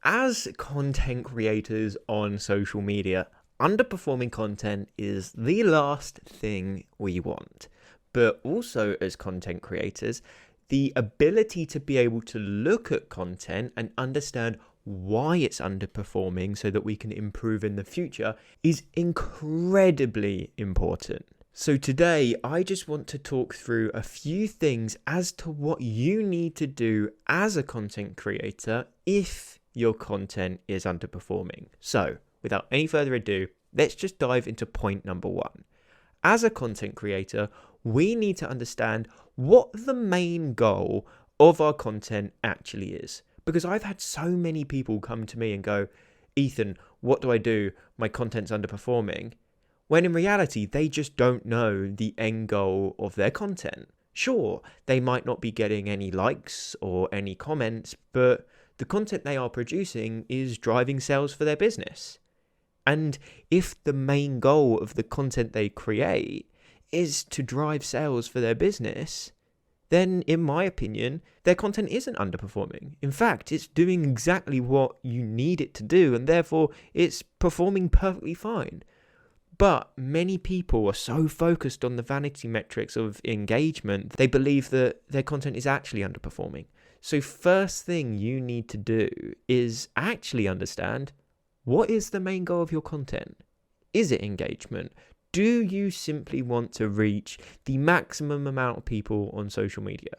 As content creators on social media, underperforming content is the last thing we want. But also, as content creators, the ability to be able to look at content and understand why it's underperforming so that we can improve in the future is incredibly important. So today, I just want to talk through a few things as to what you need to do as a content creator if your content is underperforming. So, without any further ado, let's just dive into point number one. As a content creator, we need to understand what the main goal of our content actually is. Because I've had so many people come to me and go, Ethan, what do I do? My content's underperforming. When in reality, they just don't know the end goal of their content. Sure, they might not be getting any likes or any comments, but the content they are producing is driving sales for their business. And if the main goal of the content they create is to drive sales for their business, then in my opinion, their content isn't underperforming. In fact, it's doing exactly what you need it to do, and therefore it's performing perfectly fine. But many people are so focused on the vanity metrics of engagement, they believe that their content is actually underperforming. So first thing you need to do is actually understand, what is the main goal of your content? Is it engagement? Do you simply want to reach the maximum amount of people on social media?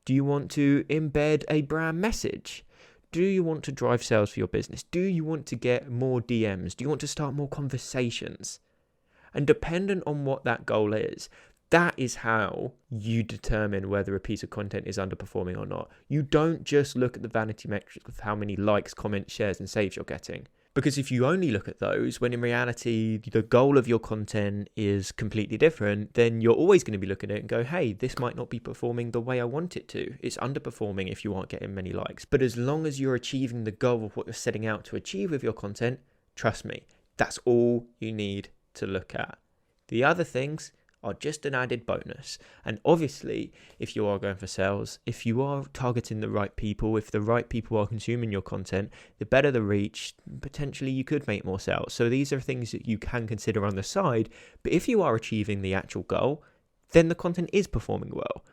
Do you want to embed a brand message? Do you want to drive sales for your business? Do you want to get more DMs? Do you want to start more conversations? And dependent on what that goal is, that is how you determine whether a piece of content is underperforming or not. You don't just look at the vanity metrics of how many likes, comments, shares, and saves you're getting. Because if you only look at those, when in reality the goal of your content is completely different, then you're always going to be looking at it and go, hey, this might not be performing the way I want it to. It's underperforming if you aren't getting many likes. But as long as you're achieving the goal of what you're setting out to achieve with your content, trust me, that's all you need to look at. The other things are just an added bonus. And obviously, if you are going for sales, if you are targeting the right people, if the right people are consuming your content, the better the reach, potentially you could make more sales. So these are things that you can consider on the side. But if you are achieving the actual goal, then the content is performing well.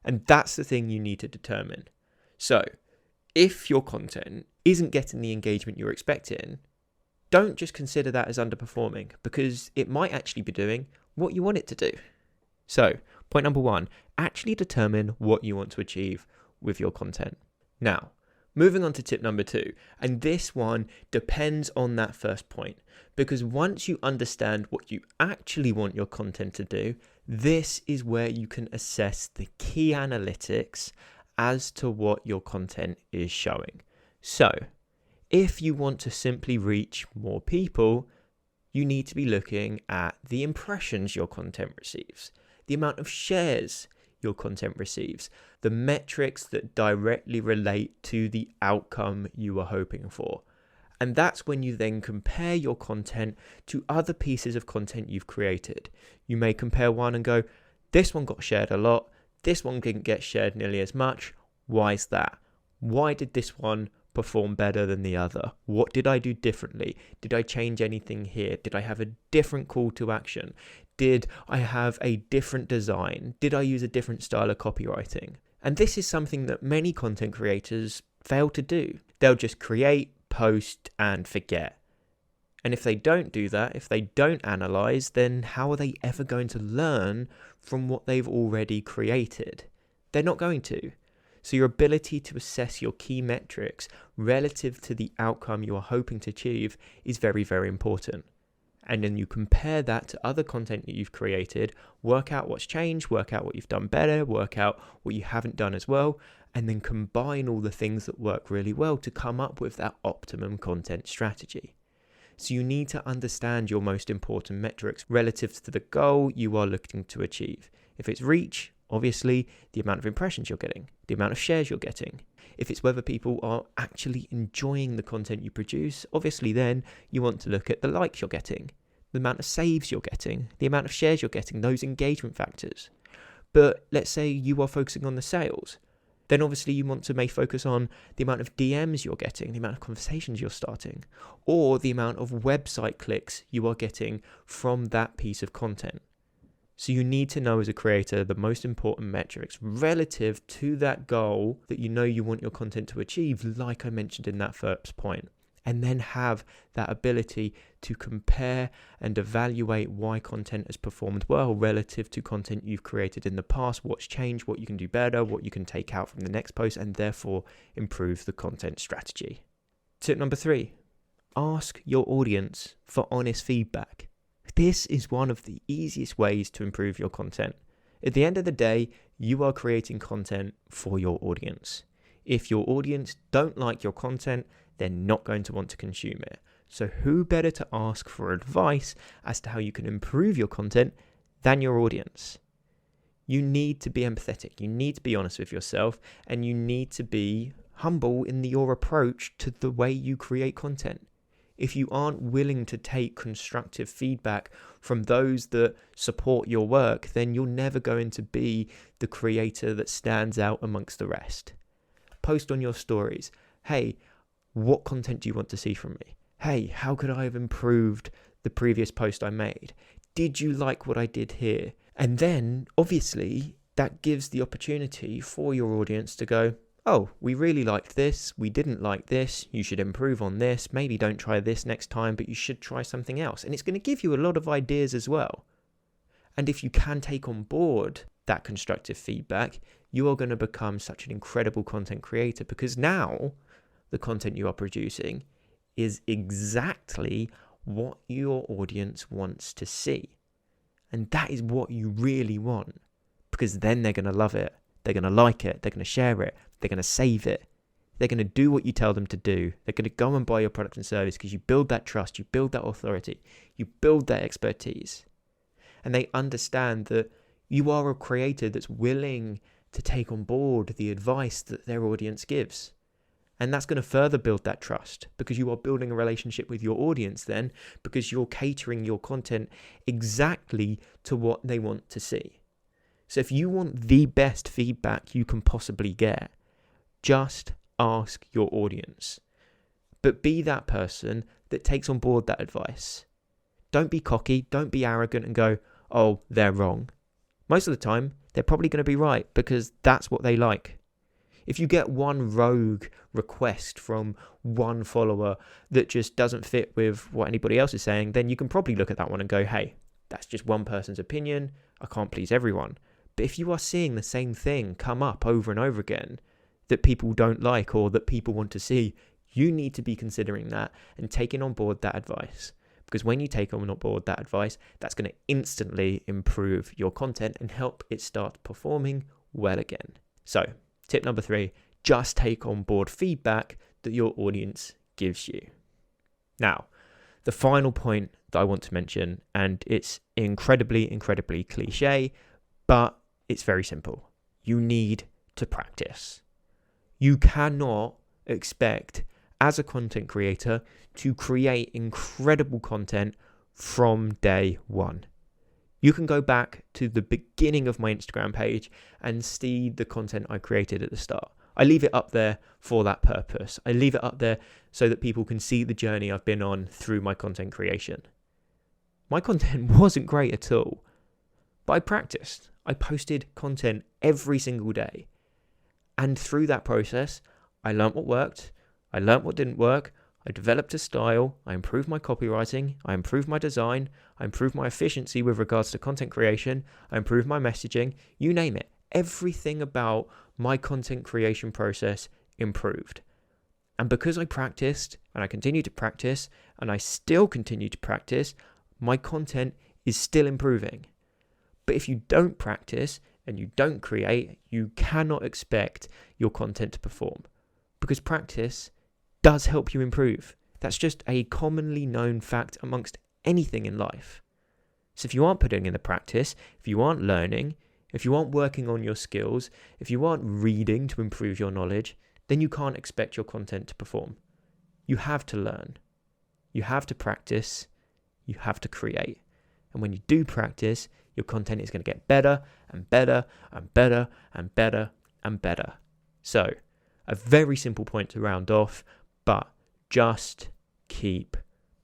And that's the thing you need to determine. So if your content isn't getting the engagement you're expecting, don't just consider that as underperforming, because it might actually be doing what you want it to do. So, point number one, actually determine what you want to achieve with your content. Now, moving on to tip number two, and this one depends on that first point, because once you understand what you actually want your content to do, this is where you can assess the key analytics as to what your content is showing. So, if you want to simply reach more people, you need to be looking at the impressions your content receives, the amount of shares your content receives, the metrics that directly relate to the outcome you are hoping for. And that's when you then compare your content to other pieces of content you've created. You may compare one and go, this one got shared a lot, this one didn't get shared nearly as much. Why is that? Why did this one perform better than the other? What did I do differently? Did I change anything here? Did I have a different call to action? Did I have a different design? Did I use a different style of copywriting? And this is something that many content creators fail to do. They'll just create, post, and forget. And if they don't do that, if they don't analyze, then how are they ever going to learn from what they've already created? They're not going to. So your ability to assess your key metrics relative to the outcome you are hoping to achieve is very, very important. And then you compare that to other content that you've created, work out what's changed, work out what you've done better, work out what you haven't done as well, and then combine all the things that work really well to come up with that optimum content strategy. So you need to understand your most important metrics relative to the goal you are looking to achieve. If it's reach, obviously, the amount of impressions you're getting, the amount of shares you're getting. If it's whether people are actually enjoying the content you produce, obviously then you want to look at the likes you're getting, the amount of saves you're getting, the amount of shares you're getting, those engagement factors. But let's say you are focusing on the sales. Then obviously you may focus on the amount of DMs you're getting, the amount of conversations you're starting, or the amount of website clicks you are getting from that piece of content. So you need to know as a creator the most important metrics relative to that goal that you know you want your content to achieve, like I mentioned in that first point. And then have that ability to compare and evaluate why content has performed well relative to content you've created in the past, what's changed, what you can do better, what you can take out from the next post, and therefore improve the content strategy. Tip number 3, ask your audience for honest feedback. This is one of the easiest ways to improve your content. At the end of the day, you are creating content for your audience. If your audience don't like your content, they're not going to want to consume it. So who better to ask for advice as to how you can improve your content than your audience? You need to be empathetic. You need to be honest with yourself, and you need to be humble in your approach to the way you create content. If you aren't willing to take constructive feedback from those that support your work, then you're never going to be the creator that stands out amongst the rest. Post on your stories. Hey, what content do you want to see from me? Hey, how could I have improved the previous post I made? Did you like what I did here? And then, obviously, that gives the opportunity for your audience to go, oh, we really liked this, we didn't like this, you should improve on this, maybe don't try this next time, but you should try something else. And it's going to give you a lot of ideas as well. And if you can take on board that constructive feedback, you are going to become such an incredible content creator, because now the content you are producing is exactly what your audience wants to see. And that is what you really want, because then they're going to love it. They're going to like it. They're going to share it. They're going to save it. They're going to do what you tell them to do. They're going to go and buy your product and service because you build that trust, you build that authority, you build that expertise. And they understand that you are a creator that's willing to take on board the advice that their audience gives. And that's going to further build that trust, because you are building a relationship with your audience then, because you're catering your content exactly to what they want to see. So if you want the best feedback you can possibly get, just ask your audience. But be that person that takes on board that advice. Don't be cocky, don't be arrogant and go, oh, they're wrong. Most of the time, they're probably going to be right, because that's what they like. If you get one rogue request from one follower that just doesn't fit with what anybody else is saying, then you can probably look at that one and go, hey, that's just one person's opinion. I can't please everyone. But if you are seeing the same thing come up over and over again that people don't like or that people want to see, you need to be considering that and taking on board that advice. Because when you take on board that advice, that's going to instantly improve your content and help it start performing well again. So, tip number 3, just take on board feedback that your audience gives you. Now, the final point that I want to mention, and it's incredibly cliche, but it's very simple. You need to practice. You cannot expect, as a content creator, to create incredible content from day one. You can go back to the beginning of my Instagram page and see the content I created at the start. I leave it up there for that purpose. I leave it up there so that people can see the journey I've been on through my content creation. My content wasn't great at all, but I practiced. I posted content every single day. And through that process, I learned what worked. I learned what didn't work. I developed a style. I improved my copywriting. I improved my design. I improved my efficiency with regards to content creation. I improved my messaging. You name it. Everything about my content creation process improved. And because I practiced, and I continue to practice, and I still continue to practice, my content is still improving. But if you don't practice and you don't create, you cannot expect your content to perform, because practice does help you improve. That's just a commonly known fact amongst anything in life. So if you aren't putting in the practice, if you aren't learning, if you aren't working on your skills, if you aren't reading to improve your knowledge, then you can't expect your content to perform. You have to learn. You have to practice. You have to create. And when you do practice, your content is going to get better and better and better and better and better. So, a very simple point to round off, but just keep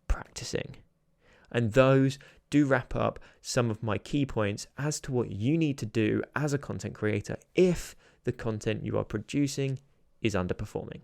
practicing. And those do wrap up some of my key points as to what you need to do as a content creator if the content you are producing is underperforming.